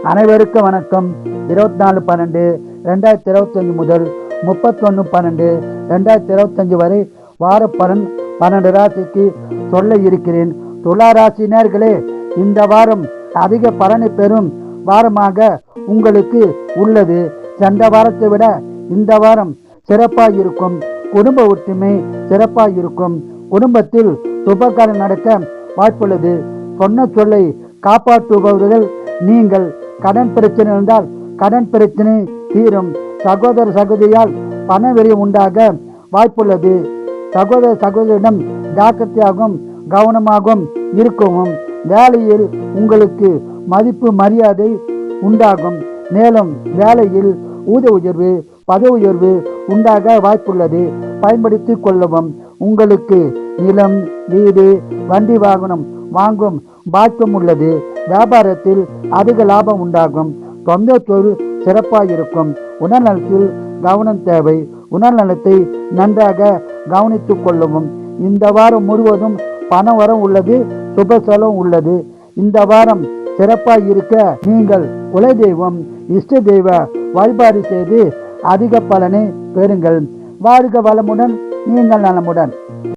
அனைவருக்கும் வணக்கம். 24/12/2025 முதல் 31/12/2025 வரை வார பலன் 12 ராசிக்கு சொல்ல இருக்கிறேன். துலா ராசினர்களே, இந்த வாரம் அதிக பலனை பெறும் வாரமாக உங்களுக்கு உள்ளது. சென்ற வாரத்தை விட இந்த வாரம் சிறப்பாக இருக்கும். குடும்ப ஒற்றுமை சிறப்பாக இருக்கும். குடும்பத்தில் சுபகாரம் நடக்க வாய்ப்புள்ளது. சொன்ன சொல்லை காப்பாற்றுபவர்கள் நீங்கள். கடன் பிரச்சனை இருந்தால் கடன் பிரச்சனை தீரும். சகோதர சகோதரியால் பண வெறி உண்டாக வாய்ப்புள்ளது. சகோதர சகோதரியிடம் ஜாக்கிரதையாகவும் கவனமாகவும் இருக்கவும். வேலையில் உங்களுக்கு மதிப்பு மரியாதை உண்டாகும். மேலும் வேலையில் ஊதிய உயர்வு பதவி உயர்வு உண்டாக வாய்ப்புள்ளது. பயன்படுத்திக் கொள்ளவும். உங்களுக்கு நிலம் வீடு வண்டி வாகனம் வாங்கும் பாக்கியம் உள்ளது. வியாபாரத்தில் அதிக லாபம் உண்டாகும். சொந்த தொழில் சிறப்பாக இருக்கும். உடல்நலத்தில் கவனம் தேவை. உடல்நலத்தை நன்றாக கவனித்துக் கொள்ளவும். இந்த வாரம் முழுவதும் பண வரம் உள்ளது. சுப செலவு உள்ளது. இந்த வாரம் சிறப்பாக இருக்க நீங்கள் குலதெய்வம் இஷ்ட தெய்வ வழிபாடு செய்து அதிக பலனை பெறுங்கள். வாழ்க வளமுடன், நீங்கள் நலமுடன்.